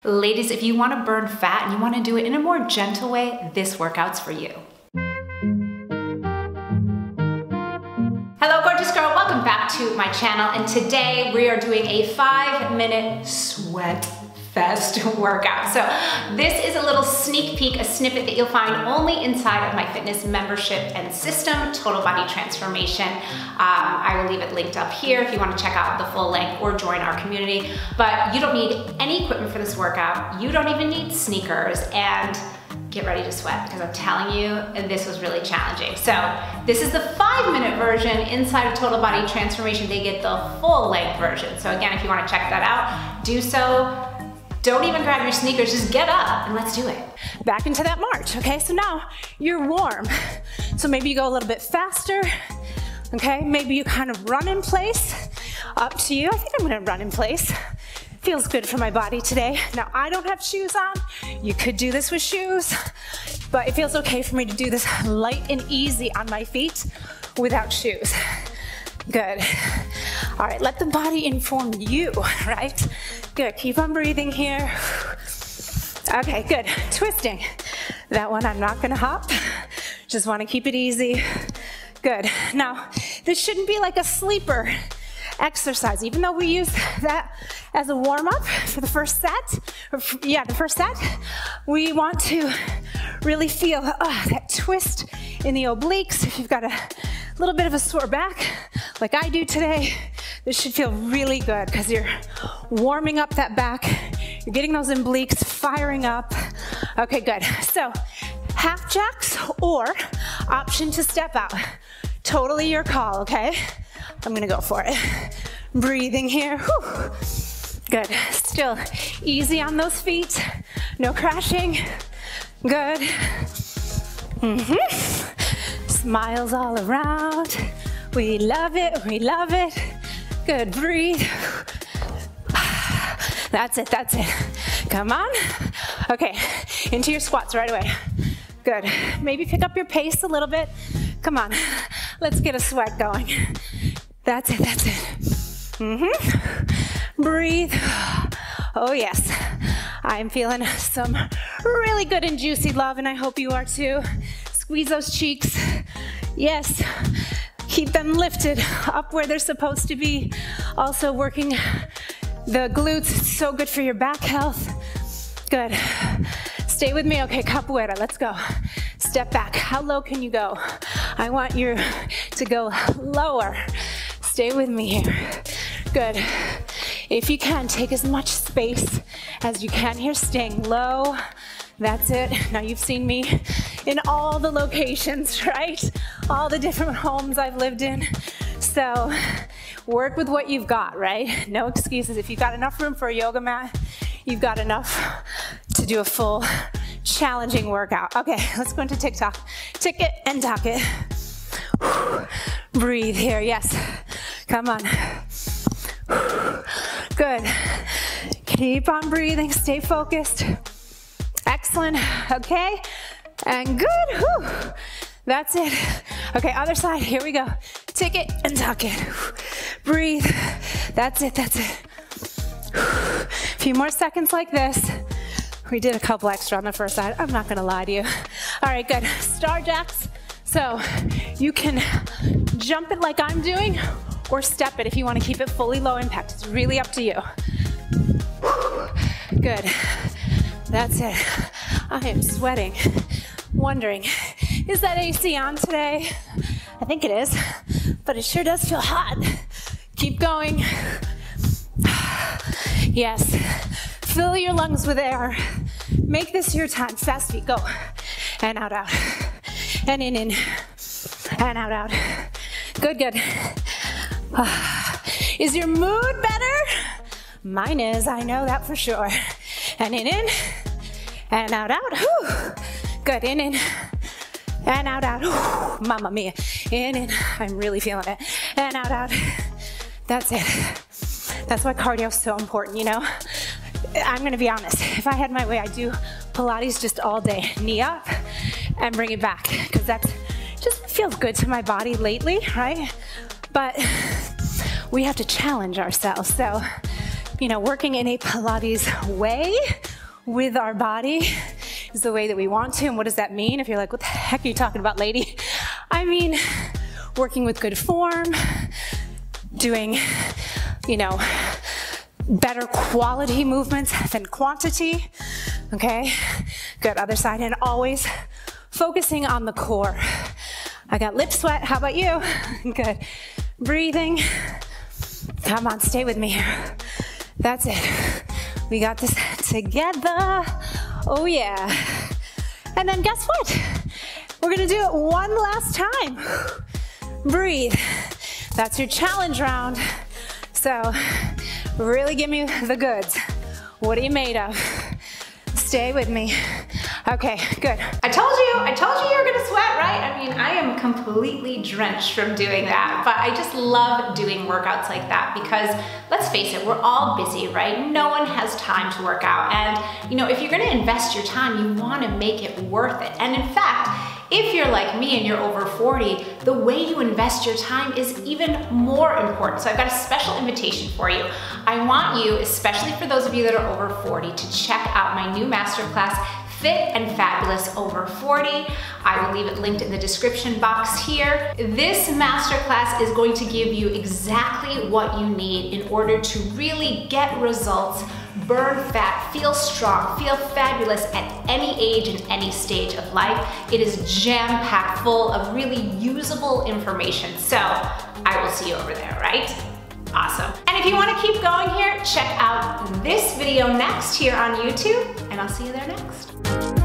Ladies, if you want to burn fat and you want to do it in a more gentle way, this workout's for you. Hello, gorgeous girl. Welcome back to my channel. And today we are doing a 5-minute sweat fest workout. So this is a little sneak peek, a snippet that you'll find only inside of my fitness membership and system, Total Body Transformation. I will leave it linked up here if you want to check out the full length or join our community. But you don't need any equipment for this workout. You don't even need sneakers, and get ready to sweat, because I'm telling you, this was really challenging. So this is the 5-minute version. Inside of Total Body Transformation, they get the full length version. So again, if you want to check that out, do so. Don't even grab your sneakers, just get up and let's do it. Back into that march, okay? So now you're warm. So maybe you go a little bit faster, okay? Maybe you kind of run in place. Up to you. I think I'm gonna run in place. Feels good for my body today. Now I don't have shoes on. You could do this with shoes, but it feels okay for me to do this light and easy on my feet without shoes. Good. All right, let the body inform you, right? Good, keep on breathing here. Okay, good, twisting. That one I'm not gonna hop. Just wanna keep it easy. Good, now this shouldn't be like a sleeper exercise, even though we use that as a warm-up for the first set, the first set, we want to really feel that twist in the obliques. If you've got a little bit of a sore back, like I do today, this should feel really good because you're warming up that back, you're getting those obliques firing up. Okay, good. So half jacks or option to step out. Totally your call, okay? I'm gonna go for it. Breathing here. Whew. Good. Still easy on those feet. No crashing. Good. Smiles all around. We love it. We love it. Good. Breathe. That's it. That's it. Come on. Okay. Into your squats right away. Good. Maybe pick up your pace a little bit. Come on. Let's get a sweat going. That's it. That's it. Breathe. Oh yes. I'm feeling some really good and juicy love, and I hope you are too. Squeeze those cheeks. Yes. Keep them lifted up where they're supposed to be. Also working the glutes. It's so good for your back health. Good. Stay with me. Okay, capoeira. Let's go. Step back. How low can you go? I want you to go lower. Stay with me here. Good. If you can, take as much space as you can here, staying low. That's it. Now you've seen me in all the locations, right? All the different homes I've lived in. So work with what you've got, right? No excuses. If you've got enough room for a yoga mat, you've got enough to do a full challenging workout. Okay, let's go into TikTok. Tick it and talk it. Breathe here, yes. Come on. Good. Keep on breathing, stay focused. Excellent, okay. And good, whew. That's it. Okay, other side, here we go. Tick it and tuck it. Breathe, that's it, that's it. A few more seconds like this. We did a couple extra on the first side, I'm not gonna lie to you. All right, good, star jacks. So you can jump it like I'm doing, or step it if you want to keep it fully low impact. It's really up to you. Good. That's it. I am sweating, wondering, is that AC on today? I think it is, but it sure does feel hot. Keep going. Yes. Fill your lungs with air. Make this your time. Fast feet, go. And out, out. And in, and out, out. Good, good. Is your mood better? Mine is, I know that for sure. And in, and out, out. Whew. Good, in, and out, out. Whew. Mamma mia. In, I'm really feeling it. And out, out. That's it. That's why cardio is so important, you know? I'm gonna be honest, if I had my way, I'd do Pilates just all day. Knee up and bring it back, because that just feels good to my body lately, right? But we have to challenge ourselves. So, you know, working in a Pilates way with our body is the way that we want to. And what does that mean? If you're like, what the heck are you talking about, lady? I mean, working with good form, doing, you know, better quality movements than quantity, okay? Good, other side, and always focusing on the core. I got lip sweat, how about you? Good, breathing. Come on, stay with me here. That's it. We got this together. Oh yeah. And then guess what? We're gonna do it one last time. Breathe. That's your challenge round. So really give me the goods. What are you made of? Stay with me. Okay, good. I told you were gonna sweat, right? I mean, I am completely drenched from doing that, but I just love doing workouts like that because let's face it, we're all busy, right? No one has time to work out. And you know, if you're gonna invest your time, you wanna make it worth it. And in fact, if you're like me and you're over 40, the way you invest your time is even more important. So I've got a special invitation for you. I want you, especially for those of you that are over 40, to check out my new masterclass, Fit and Fabulous Over 40. I will leave it linked in the description box here. This masterclass is going to give you exactly what you need in order to really get results, burn fat, feel strong, feel fabulous at any age and any stage of life. It is jam-packed full of really usable information. So I will see you over there, right? Awesome. And if you want to keep going here, check out this video next here on YouTube, and I'll see you there next.